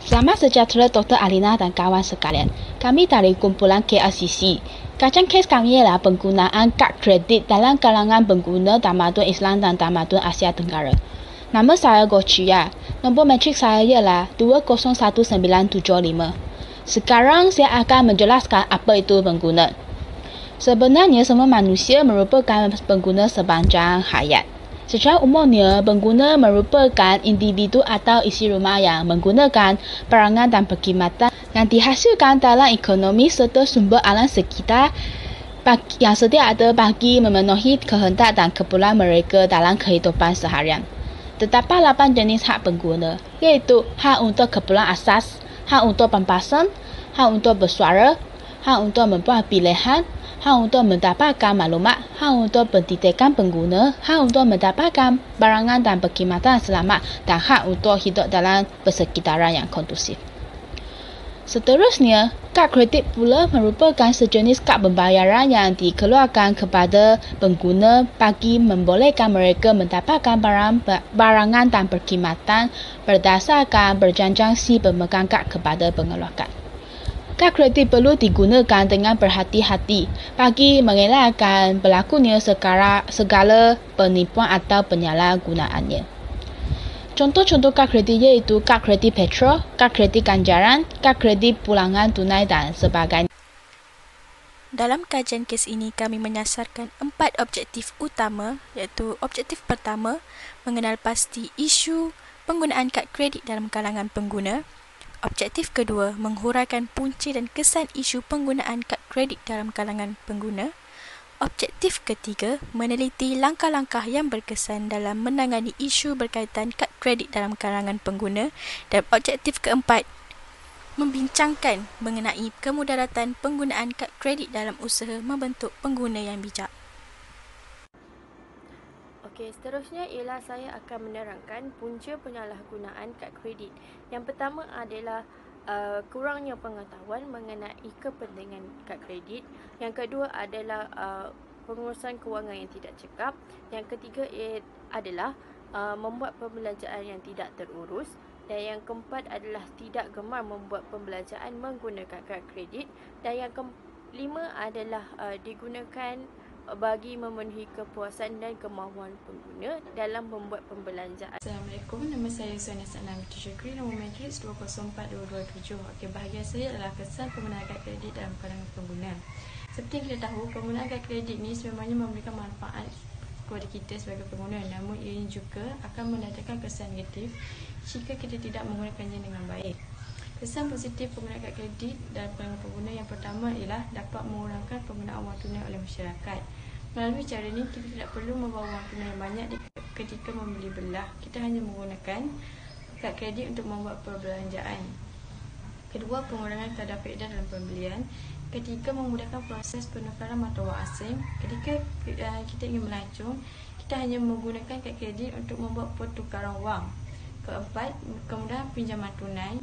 Selamat sejahtera Dr. Alina dan kawan sekalian. Kami dari kumpulan KLCC. Kacang kes kami ialah penggunaan kad kredit dalam kalangan pengguna tamadun Islam dan tamadun Asia Tenggara. Nama saya Gochia. Nombor metrik saya ialah 20195. Sekarang saya akan menjelaskan apa itu pengguna. Sebenarnya semua manusia merupakan pengguna sepanjang hayat. Secara umumnya, pengguna merupakan individu atau isi rumah yang menggunakan perangan dan perkhidmatan yang dihasilkan dalam ekonomi serta sumber alam sekitar yang sedia ada bagi memenuhi kehendak dan keperluan mereka dalam kehidupan seharian. Terdapat 8 jenis hak pengguna, iaitu hak untuk keperluan asas, hak untuk pembahasan, hak untuk bersuara, hak untuk membuat pilihan, hak untuk mendapatkan maklumat, hak untuk pendidikan pengguna, hak untuk mendapatkan barangan dan perkhidmatan selamat dan hak untuk hidup dalam persekitaran yang kondusif. Seterusnya, kad kredit pula merupakan sejenis kad pembayaran yang dikeluarkan kepada pengguna bagi membolehkan mereka mendapatkan barangan dan perkhidmatan berdasarkan perjanjian si pemegang kad kepada pengeluar kad. Kad kredit perlu digunakan dengan berhati-hati bagi mengelakkan berlakunya segala penipuan atau penyalahgunaannya. Contoh-contoh kad kredit iaitu kad kredit petrol, kad kredit ganjaran, kad kredit pulangan tunai dan sebagainya. Dalam kajian kes ini, kami menyasarkan 4 objektif utama, iaitu objektif pertama, mengenal pasti isu penggunaan kad kredit dalam kalangan pengguna. Objektif kedua, menghuraikan punca dan kesan isu penggunaan kad kredit dalam kalangan pengguna. Objektif ketiga, meneliti langkah-langkah yang berkesan dalam menangani isu berkaitan kad kredit dalam kalangan pengguna. Dan objektif keempat, membincangkan mengenai kemudaratan penggunaan kad kredit dalam usaha membentuk pengguna yang bijak. Okey, seterusnya ialah saya akan menerangkan punca penyalahgunaan kad kredit. Yang pertama adalah kurangnya pengetahuan mengenai kepentingan kad kredit. Yang kedua adalah pengurusan kewangan yang tidak cekap. Yang ketiga adalah membuat pembelanjaan yang tidak terurus. Dan yang keempat adalah tidak gemar membuat pembelanjaan menggunakan kad kredit. Dan yang kelima adalah digunakan bagi memenuhi kepuasan dan kemahuan pengguna dalam membuat pembelanjaan. Assalamualaikum, nama saya Suhana Sanam Syukri, nombor matriks 204227. Okey, bahagian saya adalah kesan penggunaan kad kredit dalam kalangan pengguna. Seperti yang kita tahu, penggunaan kad kredit ni sebenarnya memberikan manfaat kepada kita sebagai pengguna, namun ia juga akan mendatangkan kesan negatif jika kita tidak menggunakannya dengan baik. Kesan positif penggunaan kad kredit dalam kalangan pengguna yang pertama ialah dapat mengurangkan penggunaan wang tunai oleh masyarakat. Melalui cara ini, kita tidak perlu membawa wang tunai banyak ketika membeli belah. Kita hanya menggunakan kad kredit untuk membuat perbelanjaan. Kedua, pengurangan kadar faedah dalam pembelian. Ketiga, memudahkan proses penukaran mata wang asing. Ketika kita ingin melancong, kita hanya menggunakan kad kredit untuk membuat pertukaran wang. Keempat, kemudahan pinjaman tunai.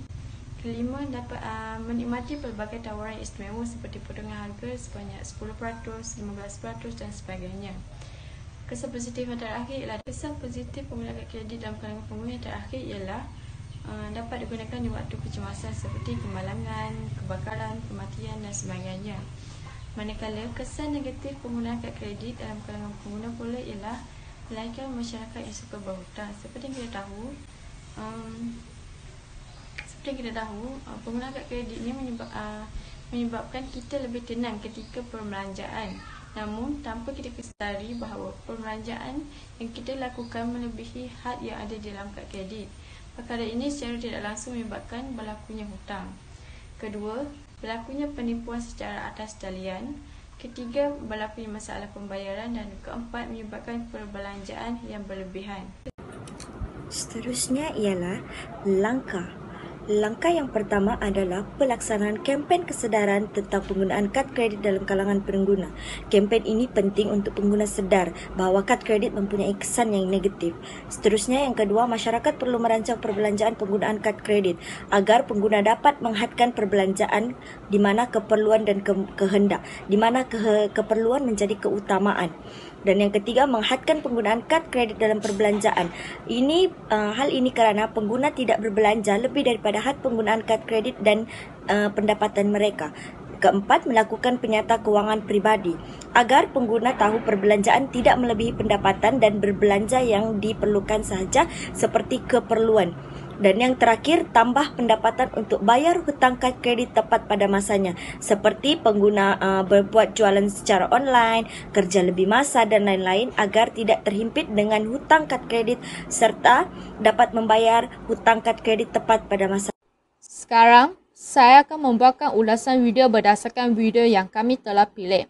Kelima, dapat menikmati pelbagai tawaran istimewa seperti potongan harga sebanyak 10%, 15% dan sebagainya. Kesan positif yang terakhir ialah kesan positif penggunaan kad kredit dalam kalangan pengguna yang terakhir ialah dapat digunakan di waktu kecemasan seperti kemalangan, kebakaran, kematian dan sebagainya. Manakala kesan negatif penggunaan kad kredit dalam kalangan pengguna pula ialah melainkan masyarakat yang suka berhutang. Seperti yang kita tahu, penggunaan kad kredit ini menyebabkan kita lebih tenang ketika perbelanjaan. Namun, tanpa kita kesedari bahawa perbelanjaan yang kita lakukan melebihi had yang ada di dalam kad kredit. Perkara ini secara tidak langsung menyebabkan berlakunya hutang. Kedua, berlakunya penipuan secara atas talian. Ketiga, berlakunya masalah pembayaran. Dan keempat, menyebabkan perbelanjaan yang berlebihan. Seterusnya ialah langkah. Langkah yang pertama adalah pelaksanaan kempen kesedaran tentang penggunaan kad kredit dalam kalangan pengguna. Kempen ini penting untuk pengguna sedar bahawa kad kredit mempunyai kesan yang negatif. Seterusnya, yang kedua, masyarakat perlu merancang perbelanjaan penggunaan kad kredit agar pengguna dapat menghadkan perbelanjaan di mana keperluan dan kehendak, di mana keperluan menjadi keutamaan. Dan yang ketiga, menghadkan penggunaan kad kredit dalam perbelanjaan. Hal ini kerana pengguna tidak berbelanja lebih daripada had penggunaan kad kredit dan pendapatan mereka. Keempat, melakukan penyata kewangan peribadi agar pengguna tahu perbelanjaan tidak melebihi pendapatan dan berbelanja yang diperlukan sahaja seperti keperluan. Dan yang terakhir, tambah pendapatan untuk bayar hutang kad kredit tepat pada masanya, seperti pengguna berbuat jualan secara online, kerja lebih masa dan lain-lain agar tidak terhimpit dengan hutang kad kredit serta dapat membayar hutang kad kredit tepat pada masa. Sekarang, saya akan membuatkan ulasan video berdasarkan video yang kami telah pilih.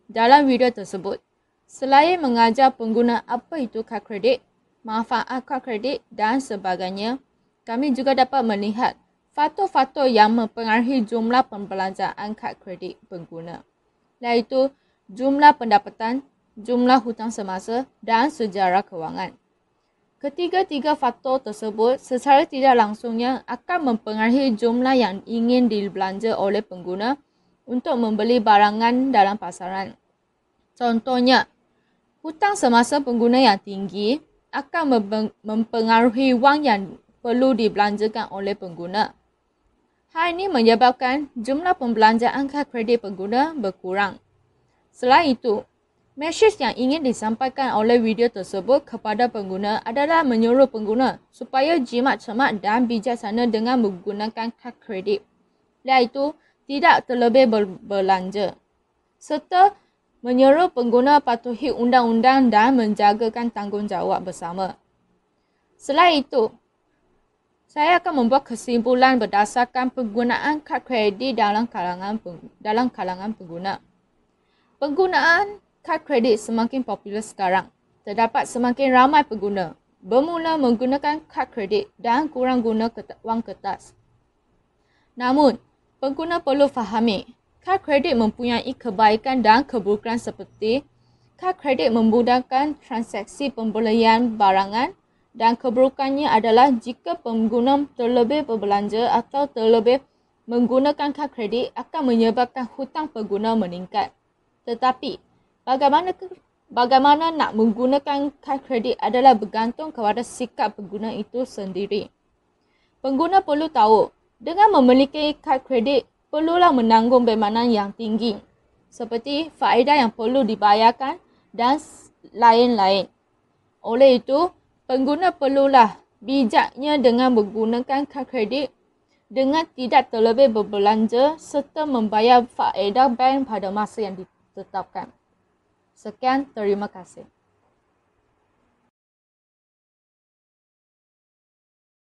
Dalam video tersebut, selain mengajar pengguna apa itu kad kredit, manfaat kad kredit dan sebagainya, kami juga dapat melihat faktor-faktor yang mempengaruhi jumlah pembelanjaan kad kredit pengguna, iaitu jumlah pendapatan, jumlah hutang semasa dan sejarah kewangan. Ketiga-tiga faktor tersebut secara tidak langsungnya akan mempengaruhi jumlah yang ingin dibelanja oleh pengguna untuk membeli barangan dalam pasaran. Contohnya, hutang semasa pengguna yang tinggi akan mempengaruhi wang yang perlu dibelanjakan oleh pengguna. Hal ini menyebabkan jumlah pembelanjaan kad kredit pengguna berkurang. Selain itu, mesej yang ingin disampaikan oleh video tersebut kepada pengguna adalah menyuruh pengguna supaya jimat cermat dan bijaksana dengan menggunakan kad kredit, iaitu tidak terlebih berbelanja, serta menyuruh pengguna patuhi undang-undang dan menjagakan tanggungjawab bersama. Selain itu, saya akan membuat kesimpulan berdasarkan penggunaan kad kredit dalam kalangan pengguna. Penggunaan kad kredit semakin popular sekarang. Terdapat semakin ramai pengguna bermula menggunakan kad kredit dan kurang guna wang kertas. Namun, pengguna perlu fahami, kad kredit mempunyai kebaikan dan keburukan seperti kad kredit memudahkan transaksi pembelian barangan dan keburukannya adalah jika pengguna terlebih berbelanja atau terlebih menggunakan kad kredit akan menyebabkan hutang pengguna meningkat. Tetapi, bagaimana nak menggunakan kad kredit adalah bergantung kepada sikap pengguna itu sendiri. Pengguna perlu tahu, dengan memiliki kad kredit, perlulah menanggung bebanan yang tinggi, seperti faedah yang perlu dibayarkan dan lain-lain. Oleh itu, pengguna perlulah bijaknya dengan menggunakan kad kredit dengan tidak terlebih berbelanja serta membayar faedah bank pada masa yang ditetapkan. Sekian, terima kasih.